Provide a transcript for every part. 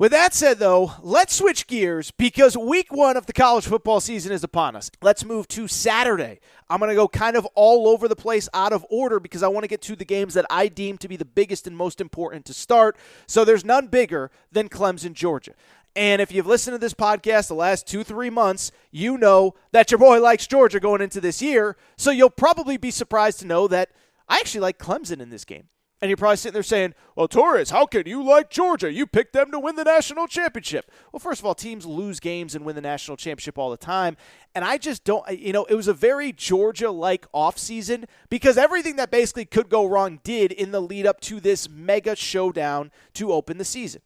With that said, though, let's switch gears because week 1 of the college football season is upon us. Let's move to Saturday. I'm going to go kind of all over the place out of order because I want to get to the games that I deem to be the biggest and most important to start. So there's none bigger than Clemson, Georgia. And if you've listened to this podcast the last 2-3 months, you know that your boy likes Georgia going into this year. So you'll probably be surprised to know that I actually like Clemson in this game. And you're probably sitting there saying, well, Torres, how can you like Georgia? You picked them to win the national championship. Well, first of all, teams lose games and win the national championship all the time. And I just don't, it was a very Georgia-like offseason because everything that basically could go wrong did in the lead up to this mega showdown to open the season.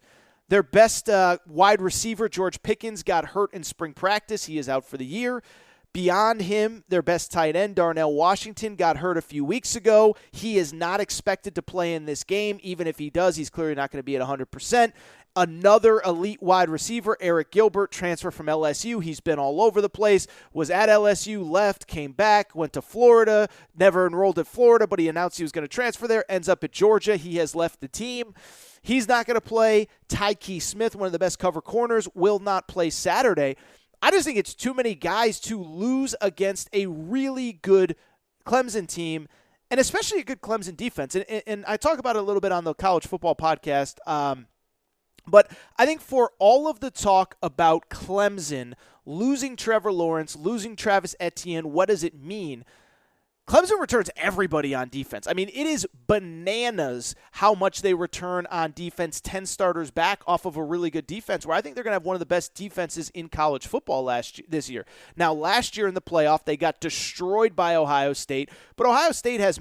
Their best wide receiver, George Pickens, got hurt in spring practice. He is out for the year. Beyond him, their best tight end, Darnell Washington, got hurt a few weeks ago. He is not expected to play in this game. Even if he does, he's clearly not going to be at 100%. Another elite wide receiver, Eric Gilbert, transfer from LSU. He's been all over the place, was at LSU, left, came back, went to Florida, never enrolled at Florida, but he announced he was going to transfer there, ends up at Georgia. He has left the team. He's not going to play. Tyke Smith, one of the best cover corners, will not play Saturday. I just think it's too many guys to lose against a really good Clemson team, and especially a good Clemson defense. And I talk about it a little bit on the college football podcast, but I think for all of the talk about Clemson losing Trevor Lawrence, losing Travis Etienne, what does it mean? Clemson returns everybody on defense. I mean, it is bananas how much they return on defense, 10 starters back off of a really good defense, where I think they're going to have one of the best defenses in college football this year. Now, last year in the playoff, they got destroyed by Ohio State, but Ohio State has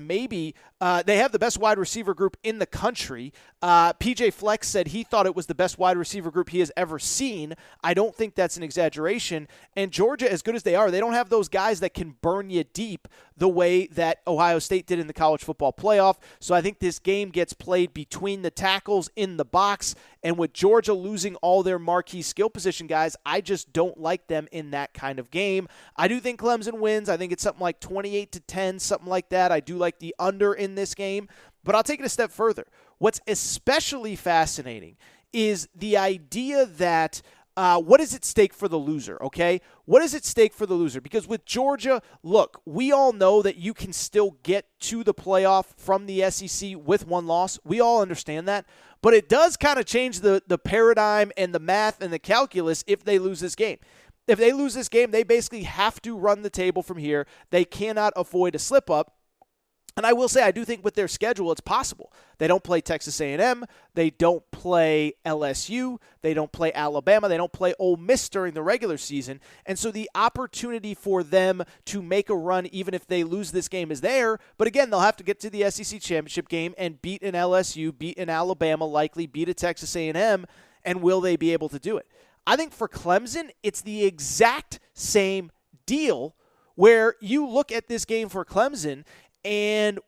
they have the best wide receiver group in the country. PJ Flex said he thought it was the best wide receiver group he has ever seen. I don't think that's an exaggeration. And Georgia, as good as they are, they don't have those guys that can burn you deep the way that Ohio State did in the college football playoff. So I think this game gets played between the tackles in the box. And with Georgia losing all their marquee skill position guys, I just don't like them in that kind of game. I do think Clemson wins. I think it's something like 28-10, something like that. I do like the under in this game. But I'll take it a step further. What's especially fascinating is the idea that what is at stake for the loser, okay? What is at stake for the loser? Because with Georgia, look, we all know that you can still get to the playoff from the SEC with one loss. We all understand that. But it does kind of change the paradigm and the math and the calculus if they lose this game. If they lose this game, they basically have to run the table from here. They cannot avoid a slip-up. And I will say, I do think with their schedule, it's possible. They don't play Texas A&M. They don't play LSU. They don't play Alabama. They don't play Ole Miss during the regular season. And so the opportunity for them to make a run, even if they lose this game, is there. But again, they'll have to get to the SEC championship game and beat an LSU, beat an Alabama, likely beat a Texas A&M. And will they be able to do it? I think for Clemson, it's the exact same deal where you look at this game for Clemson. And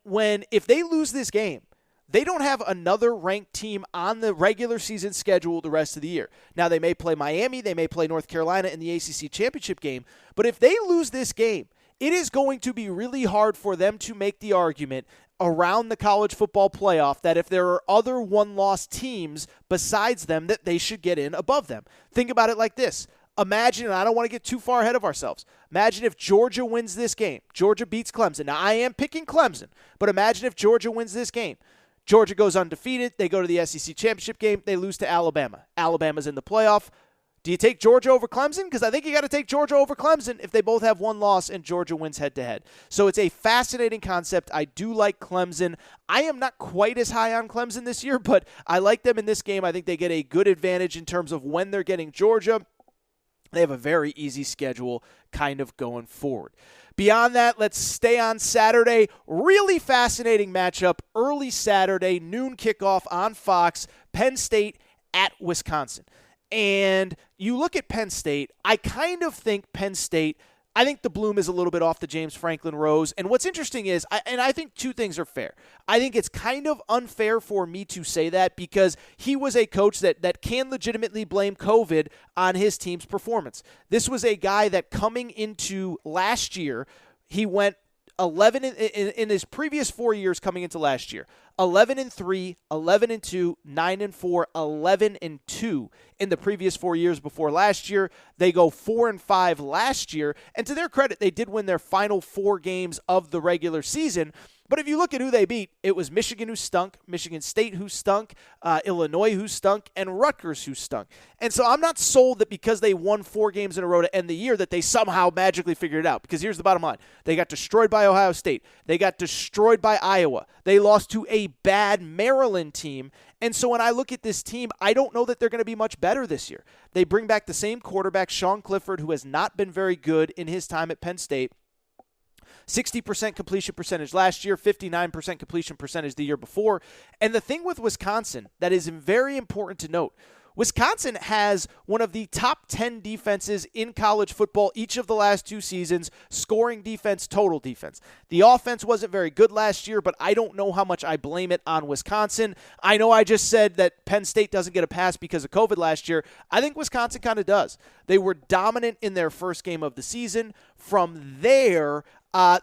if they lose this game, they don't have another ranked team on the regular season schedule the rest of the year. Now, they may play Miami, they may play North Carolina in the ACC championship game, but if they lose this game, it is going to be really hard for them to make the argument around the college football playoff that if there are other one-loss teams besides them, that they should get in above them. Think about it like this. Imagine, and I don't want to get too far ahead of ourselves, imagine if Georgia wins this game. Georgia beats Clemson. Now, I am picking Clemson, but imagine if Georgia wins this game. Georgia goes undefeated. They go to the SEC championship game. They lose to Alabama. Alabama's in the playoff. Do you take Georgia over Clemson? Because I think you got to take Georgia over Clemson if they both have one loss and Georgia wins head-to-head. So it's a fascinating concept. I do like Clemson. I am not quite as high on Clemson this year, but I like them in this game. I think they get a good advantage in terms of when they're getting Georgia. They have a very easy schedule kind of going forward. Beyond that, let's stay on Saturday. Really fascinating matchup. Early Saturday, noon kickoff on Fox. Penn State at Wisconsin. And you look at Penn State, I kind of think Penn State, I think the bloom is a little bit off the James Franklin Rose. And what's interesting is, I think two things are fair. I think it's kind of unfair for me to say that because he was a coach that can legitimately blame COVID on his team's performance. This was a guy that coming into last year, he went 11 in his previous 4 years coming into last year. 11-3, 11-2, 9-4, 11-2 in the previous 4 years before last year. They go 4-5 last year, and to their credit, they did win their final 4 games of the regular season. But if you look at who they beat, it was Michigan who stunk, Michigan State who stunk, Illinois who stunk, and Rutgers who stunk. And so I'm not sold that because they won 4 games in a row to end the year that they somehow magically figured it out. Because here's the bottom line. They got destroyed by Ohio State. They got destroyed by Iowa. They lost to a bad Maryland team. And so when I look at this team, I don't know that they're going to be much better this year. They bring back the same quarterback, Sean Clifford, who has not been very good in his time at Penn State. 60% completion percentage last year, 59% completion percentage the year before. And the thing with Wisconsin that is very important to note, Wisconsin has one of the top 10 defenses in college football each of the last 2 seasons, scoring defense, total defense. The offense wasn't very good last year, but I don't know how much I blame it on Wisconsin. I know I just said that Penn State doesn't get a pass because of COVID last year. I think Wisconsin kind of does. They were dominant in their first game of the season. From there,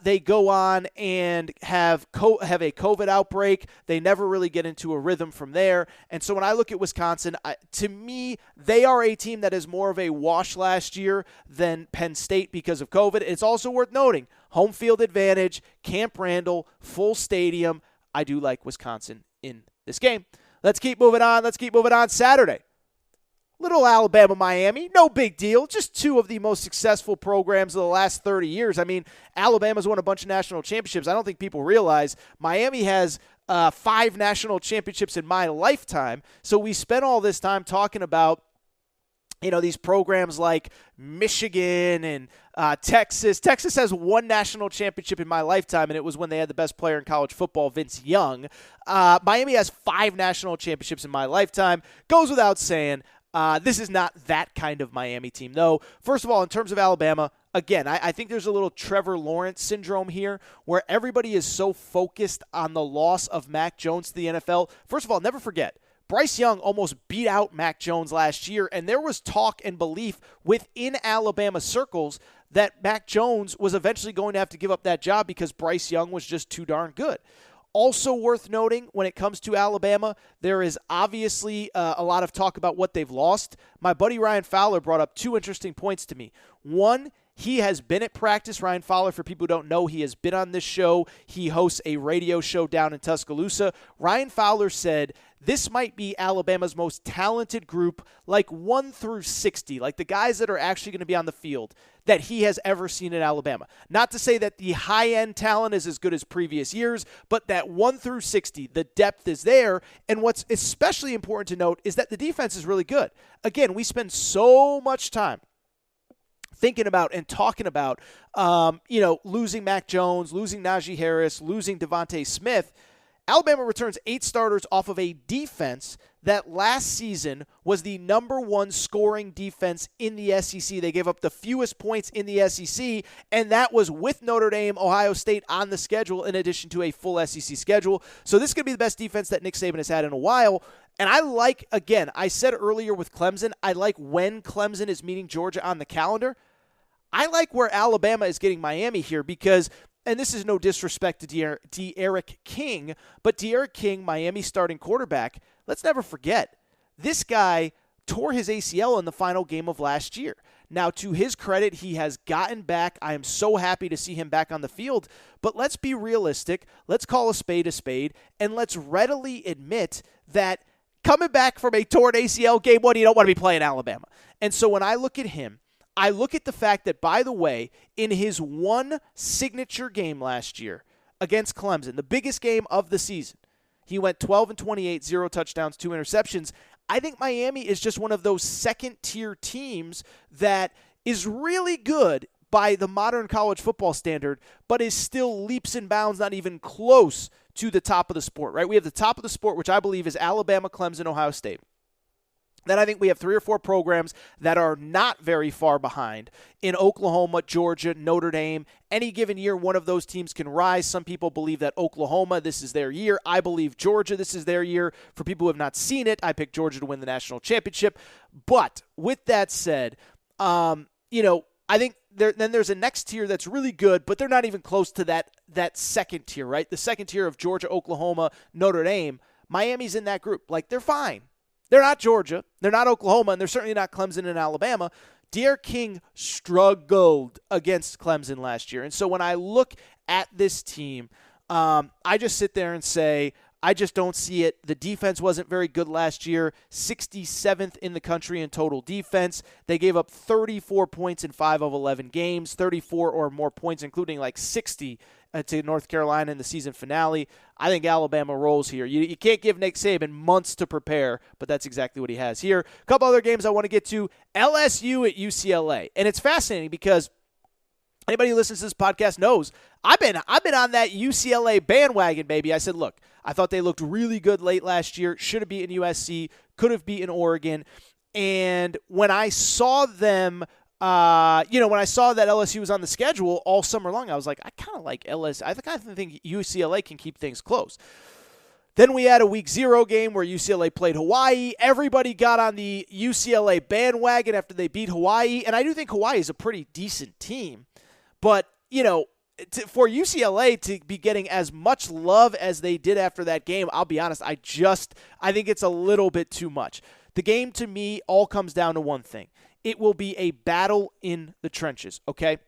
they go on and have a COVID outbreak. They never really get into a rhythm from there. And so when I look at Wisconsin, to me, they are a team that is more of a wash last year than Penn State because of COVID. It's also worth noting, home field advantage, Camp Randall, full stadium. I do like Wisconsin in this game. Let's keep moving on. Saturday. Little Alabama-Miami, no big deal. Just 2 of the most successful programs of the last 30 years. I mean, Alabama's won a bunch of national championships. I don't think people realize Miami has 5 national championships in my lifetime. So we spent all this time talking about, these programs like Michigan and Texas. Texas has 1 national championship in my lifetime, and it was when they had the best player in college football, Vince Young. Miami has 5 national championships in my lifetime. Goes without saying. This is not that kind of Miami team, though. First of all, in terms of Alabama, again, I think there's a little Trevor Lawrence syndrome here where everybody is so focused on the loss of Mac Jones to the NFL. First of all, never forget, Bryce Young almost beat out Mac Jones last year, and there was talk and belief within Alabama circles that Mac Jones was eventually going to have to give up that job because Bryce Young was just too darn good. Also worth noting, when it comes to Alabama, there is obviously a lot of talk about what they've lost. My buddy Ryan Fowler brought up 2 interesting points to me. One, he has been at practice. Ryan Fowler, for people who don't know, he has been on this show. He hosts a radio show down in Tuscaloosa. Ryan Fowler said this might be Alabama's most talented group, like 1 through 60, like the guys that are actually going to be on the field that he has ever seen in Alabama. Not to say that the high-end talent is as good as previous years, but that 1 through 60, the depth is there. And what's especially important to note is that the defense is really good. Again, we spend so much time thinking about and talking about, losing Mac Jones, losing Najee Harris, losing Devontae Smith. Alabama returns 8 starters off of a defense that last season was the number 1 scoring defense in the SEC. They gave up the fewest points in the SEC, and that was with Notre Dame, Ohio State on the schedule in addition to a full SEC schedule. So this could be the best defense that Nick Saban has had in a while. And I like, again, I said earlier with Clemson, I like when Clemson is meeting Georgia on the calendar. I like where Alabama is getting Miami here because, and this is no disrespect to De'Aaron King, but De'Aaron King, Miami starting quarterback, let's never forget, this guy tore his ACL in the final game of last year. Now, to his credit, he has gotten back. I am so happy to see him back on the field, but let's be realistic. Let's call a spade, and let's readily admit that coming back from a torn ACL game, you don't want to be playing Alabama. And so when I look at him, I look at the fact that, by the way, in his 1 signature game last year against Clemson, the biggest game of the season, he went 12-28, 0 touchdowns, 2 interceptions. I think Miami is just one of those second-tier teams that is really good by the modern college football standard, but is still leaps and bounds, not even close to the top of the sport, right? We have the top of the sport, which I believe is Alabama, Clemson, Ohio State. Then I think we have 3 or 4 programs that are not very far behind in Oklahoma, Georgia, Notre Dame. Any given year, one of those teams can rise. Some people believe that Oklahoma, this is their year. I believe Georgia, this is their year. For people who have not seen it, I picked Georgia to win the national championship. But with that said, I think then there's a next tier that's really good, but they're not even close to that second tier, right? The second tier of Georgia, Oklahoma, Notre Dame. Miami's in that group. Like, they're fine. They're not Georgia. They're not Oklahoma, and they're certainly not Clemson and Alabama. D'Eriq King struggled against Clemson last year. And so when I look at this team, I just sit there and say, I just don't see it. The defense wasn't very good last year, 67th in the country in total defense. They gave up 34 points in 5 of 11 games, 34 or more points, including like 60 to North Carolina in the season finale. I think Alabama rolls here. You can't give Nick Saban months to prepare, but that's exactly what he has here. A couple other games I want to get to. LSU at UCLA. And it's fascinating because anybody who listens to this podcast knows I've been on that UCLA bandwagon, baby. I said, look, I thought they looked really good late last year. Should have beaten USC. Could have beaten Oregon. And when I saw them, when I saw that LSU was on the schedule all summer long, I was like, I kind of like LSU. I kind of think UCLA can keep things close. Then we had a week 0 game where UCLA played Hawaii. Everybody got on the UCLA bandwagon after they beat Hawaii. And I do think Hawaii is a pretty decent team. But, for UCLA to be getting as much love as they did after that game, I'll be honest, I think it's a little bit too much. The game, to me, all comes down to one thing. It will be a battle in the trenches, okay?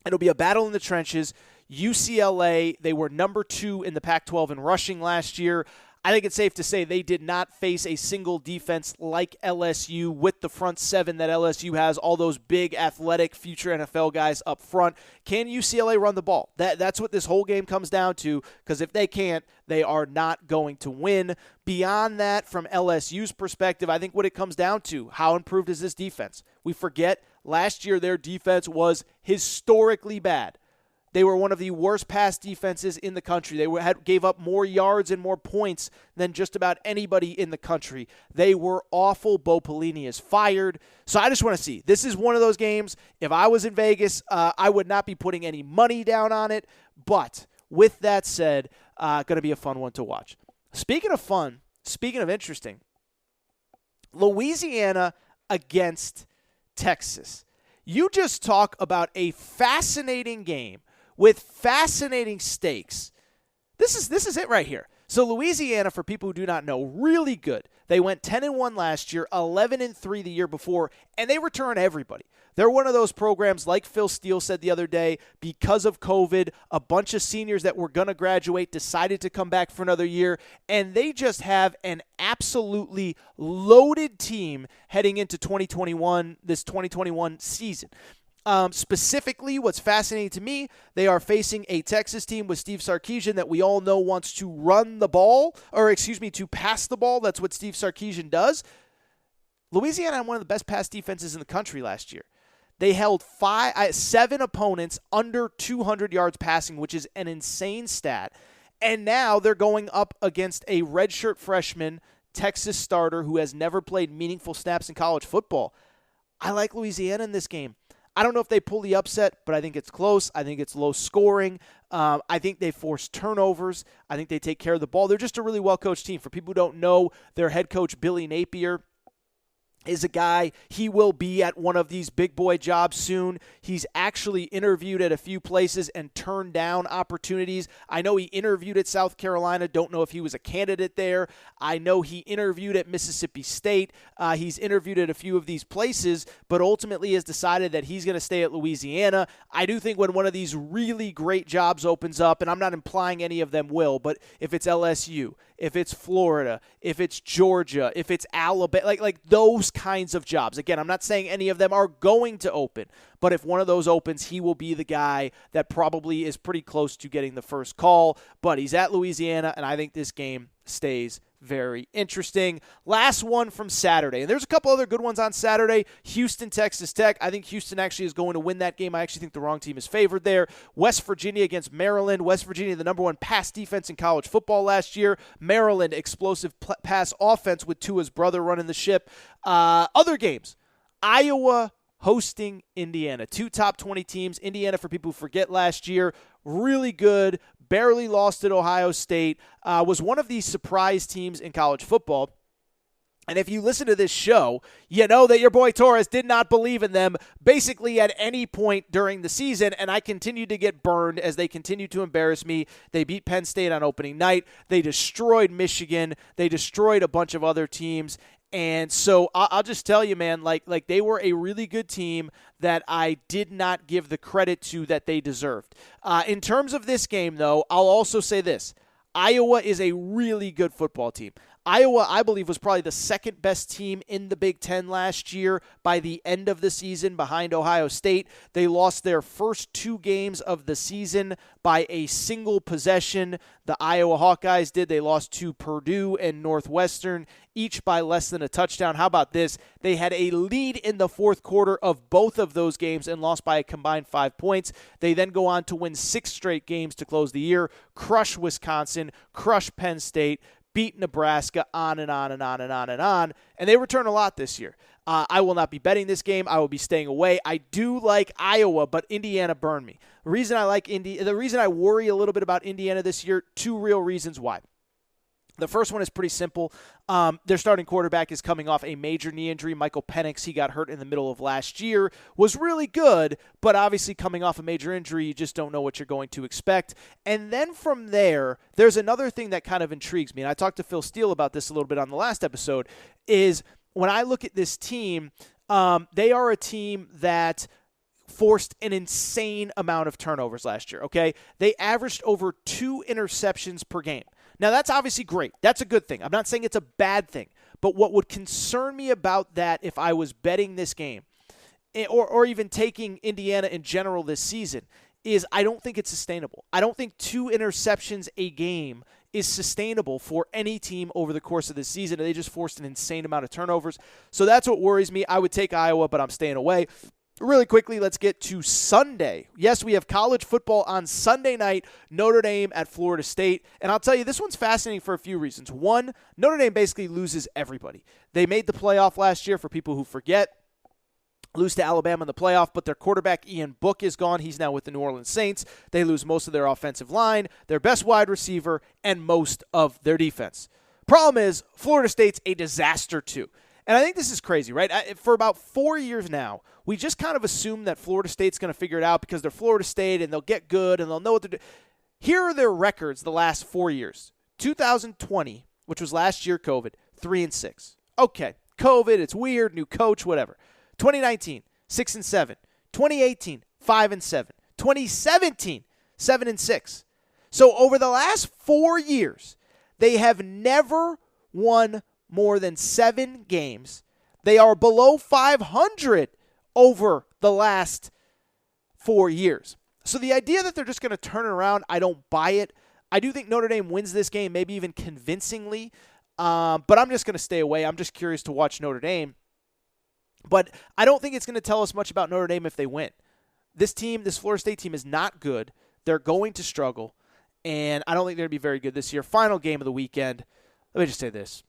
It'll be a battle in the trenches. UCLA, they were number 2 in the Pac-12 in rushing last year. I think it's safe to say they did not face a single defense like LSU with the front 7 that LSU has, all those big, athletic, future NFL guys up front. Can UCLA run the ball? That's what this whole game comes down to, because if they can't, they are not going to win. Beyond that, from LSU's perspective, I think what it comes down to, how improved is this defense? We forget last year their defense was historically bad. They were one of the worst pass defenses in the country. They gave up more yards and more points than just about anybody in the country. They were awful. Bo Pelini is fired. So I just want to see. This is one of those games. If I was in Vegas, I would not be putting any money down on it. But with that said, going to be a fun one to watch. Speaking of fun, speaking of interesting, Louisiana against Texas. You just talk about a fascinating game with fascinating stakes. This is it right here. So Louisiana, for people who do not know, really good. They went 10-1 last year, 11-3 the year before, and they return everybody. They're one of those programs, like Phil Steele said the other day, because of COVID, a bunch of seniors that were going to graduate decided to come back for another year, and they just have an absolutely loaded team heading into 2021, this 2021 season. Specifically, what's fascinating to me, they are facing a Texas team with Steve Sarkisian that we all know wants to run the ball, to pass the ball. That's what Steve Sarkisian does. Louisiana had one of the best pass defenses in the country last year. They held 7 opponents under 200 yards passing, which is an insane stat. And now they're going up against a redshirt freshman Texas starter who has never played meaningful snaps in college football. I like Louisiana in this game. I don't know if they pull the upset, but I think it's close. I think it's low scoring. I think they force turnovers. I think they take care of the ball. They're just a really well-coached team. For people who don't know, their head coach, Billy Napier, is a guy, he will be at one of these big boy jobs soon. He's actually interviewed at a few places and turned down opportunities. I know he interviewed at South Carolina. Don't know if he was a candidate there. I know he interviewed at Mississippi State. He's interviewed at a few of these places, but ultimately has decided that he's going to stay at Louisiana. I do think when one of these really great jobs opens up, and I'm not implying any of them will, but if it's LSU, if it's Florida, if it's Georgia, if it's Alabama, like those kinds of jobs. Again, I'm not saying any of them are going to open, but if one of those opens, he will be the guy that probably is pretty close to getting the first call. But he's at Louisiana, and I think this game stays very interesting. Last one from Saturday. And there's a couple other good ones on Saturday. Houston, Texas Tech. I think Houston actually is going to win that game. I actually think the wrong team is favored there. West Virginia against Maryland. West Virginia, the number 1 pass defense in college football last year. Maryland, explosive pass offense with Tua's brother running the ship. Other games. Iowa hosting Indiana. 2 top 20 teams. Indiana, for people who forget last year, really good. Barely lost at Ohio State, was one of the surprise teams in college football. And if you listen to this show, you know that your boy Torres did not believe in them basically at any point during the season, and I continue to get burned as they continue to embarrass me. They beat Penn State on opening night. They destroyed Michigan. They destroyed a bunch of other teams. And so I'll just tell you, man, like they were a really good team that I did not give the credit to that they deserved. In terms of this game, though, I'll also say this. Iowa is a really good football team. Iowa, I believe, was probably the second best team in the Big Ten last year by the end of the season behind Ohio State. They lost their first 2 games of the season by a single possession. The Iowa Hawkeyes did. They lost to Purdue and Northwestern, each by less than a touchdown. How about this? They had a lead in the fourth quarter of both of those games and lost by a combined 5 points. They then go on to win 6 straight games to close the year, crush Wisconsin, crush Penn State, beat Nebraska, on and on and on and on and on, and they return a lot this year. I will not be betting this game. I will be staying away. I do like Iowa, but Indiana burned me. The reason I worry a little bit about Indiana this year, 2 real reasons why. The first one is pretty simple. Their starting quarterback is coming off a major knee injury. Michael Penix, he got hurt in the middle of last year, was really good, but obviously coming off a major injury, you just don't know what you're going to expect. And then from there, there's another thing that kind of intrigues me, and I talked to Phil Steele about this a little bit on the last episode, is when I look at this team, they are a team that forced an insane amount of turnovers last year, okay? They averaged over 2 interceptions per game. Now, that's obviously great. That's a good thing. I'm not saying it's a bad thing. But what would concern me about that if I was betting this game or even taking Indiana in general this season is I don't think it's sustainable. I don't think 2 interceptions a game is sustainable for any team over the course of this season. They just forced an insane amount of turnovers. So that's what worries me. I would take Iowa, but I'm staying away. Really quickly, let's get to Sunday. Yes, we have college football on Sunday night, Notre Dame at Florida State. And I'll tell you, this one's fascinating for a few reasons. One, Notre Dame basically loses everybody. They made the playoff last year, for people who forget. Lose to Alabama in the playoff, but their quarterback, Ian Book, is gone. He's now with the New Orleans Saints. They lose most of their offensive line, their best wide receiver, and most of their defense. Problem is, Florida State's a disaster too. And I think this is crazy, right? For about 4 years now, we just kind of assume that Florida State's going to figure it out because they're Florida State and they'll get good and they'll know what they're doing. Here are their records the last 4 years. 2020, which was last year, COVID, 3-6. Okay, COVID, it's weird, new coach, whatever. 2019, 6-7. 2018, 5-7. 2017, 7-6. So over the last 4 years, they have never won more than 7 games. They are below 500 over the last 4 years. So the idea that they're just going to turn it around, I don't buy it. I do think Notre Dame wins this game, maybe even convincingly, but I'm just going to stay away. I'm just curious to watch Notre Dame. But I don't think it's going to tell us much about Notre Dame if they win. This team, this Florida State team, is not good. They're going to struggle, and I don't think they're going to be very good this year. Final game of the weekend. Let me just say this.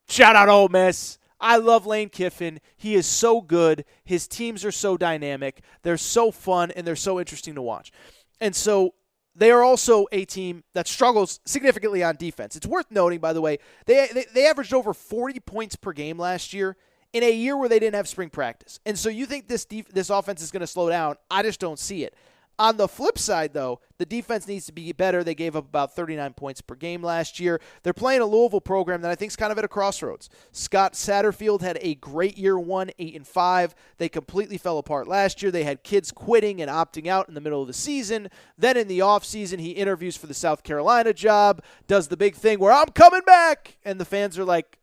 Shout out Ole Miss. I love Lane Kiffin. He is so good. His teams are so dynamic. They're so fun, and they're so interesting to watch. And so they are also a team that struggles significantly on defense. It's worth noting, by the way, they averaged over 40 points per game last year in a year where they didn't have spring practice. And so you think this offense is going to slow down. I just don't see it. On the flip side, though, the defense needs to be better. They gave up about 39 points per game last year. They're playing a Louisville program that I think is kind of at a crossroads. Scott Satterfield had a great year one, 8-5. They completely fell apart last year. They had kids quitting and opting out in the middle of the season. Then in the offseason, he interviews for the South Carolina job, does the big thing where I'm coming back. And the fans are like,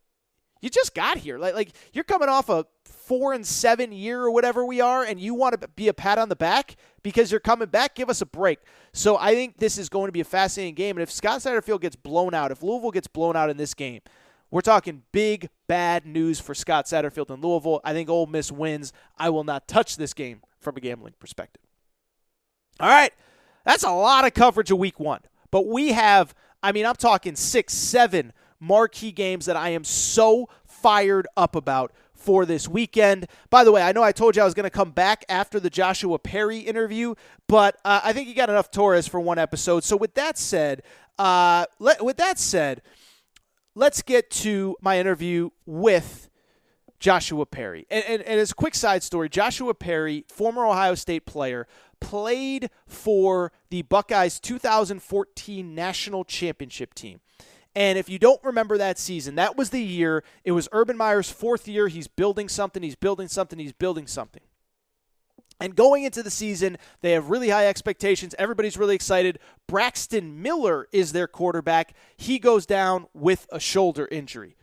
you just got here. Like you're coming off a 4-7 year or whatever we are, and you want to be a pat on the back because you're coming back? Give us a break. So I think this is going to be a fascinating game. And if Scott Satterfield gets blown out, if Louisville gets blown out in this game, we're talking big, bad news for Scott Satterfield in Louisville. I think Ole Miss wins. I will not touch this game from a gambling perspective. All right. That's a lot of coverage of week one. But we have, I'm talking 6-7 marquee games that I am so fired up about for this weekend. By the way, I know I told you I was going to come back after the Joshua Perry interview, but I think you got enough Torres for one episode. So with that said, let's get to my interview with Joshua Perry. And as a quick side story, Joshua Perry, former Ohio State player, played for the Buckeyes 2014 National Championship team. And if you don't remember that season, that was the year. It was Urban Meyer's fourth year. He's building something. And going into the season, they have really high expectations. Everybody's really excited. Braxton Miller is their quarterback. He goes down with a shoulder injury.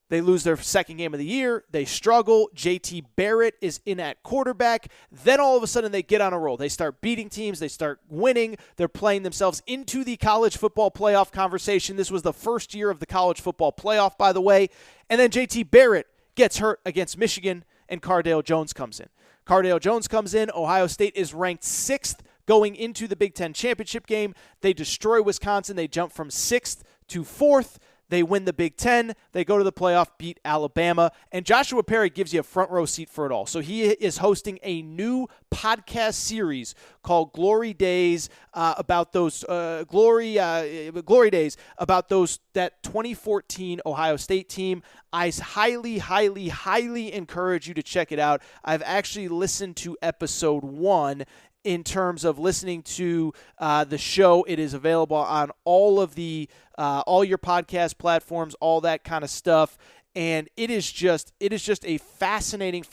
They lose their second game of the year. They struggle. JT Barrett is in at quarterback. Then all of a sudden they get on a roll. They start beating teams. They start winning. They're playing themselves into the college football playoff conversation. This was the first year of the college football playoff, by the way. And then JT Barrett gets hurt against Michigan, and Cardale Jones comes in. Cardale Jones comes in. Ohio State is ranked 6th going into the Big Ten championship game. They destroy Wisconsin. They jump from 6th to 4th. They win the Big Ten. They go to the playoff, beat Alabama. And Joshua Perry gives you a front row seat for it all. So he is hosting a new podcast series called Glory Days about those Glory Days about that 2014 Ohio State team. I highly encourage you to check it out. I've actually listened to episode 1. In terms of listening to the show, it is available on all of the all your podcast platforms, all that kind of stuff, and it is just a fascinating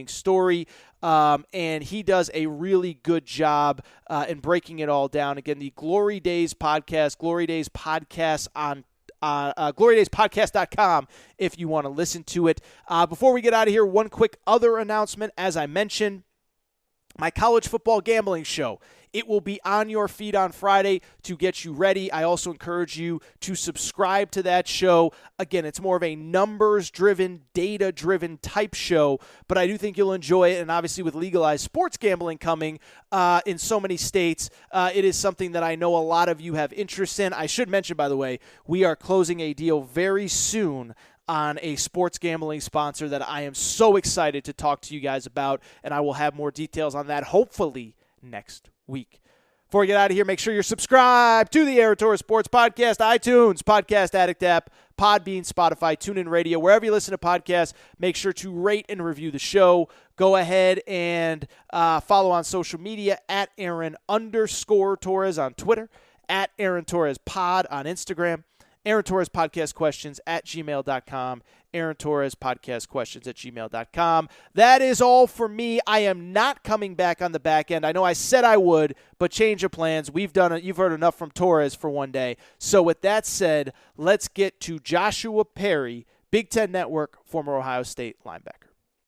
story. And he does a really good job in breaking it all down. Again, the Glory Days podcast, Glory Days podcast on GloryDaysPodcast.com if you want to listen to it. Before we get out of here, one quick other announcement. As I mentioned, my college football gambling show. It will be on your feed on Friday to get you ready. I also encourage you to subscribe to that show. Again, it's more of a numbers-driven, data-driven type show, but I do think you'll enjoy it. And obviously with legalized sports gambling coming in so many states, it is something that I know a lot of you have interest in. I should mention, by the way, we are closing a deal very soon on a sports gambling sponsor that I am so excited to talk to you guys about, and I will have more details on that hopefully next week. Before we get out of here, make sure you're subscribed to the Aaron Torres Sports Podcast, iTunes, Podcast Addict app, Podbean, Spotify, TuneIn Radio, wherever you listen to podcasts. Make sure to rate and review the show. Go ahead and follow on social media at Aaron_Torres on Twitter, at Aaron Torres Pod on Instagram. Aaron Torres Podcast Questions at gmail.com. Aaron Torres Podcast Questions at gmail.com. That is all for me. I am not coming back on the back end. I know I said I would, but change of plans. We've done it. You've heard enough from Torres for one day. So with that said, let's get to Joshua Perry, Big Ten Network, former Ohio State linebacker.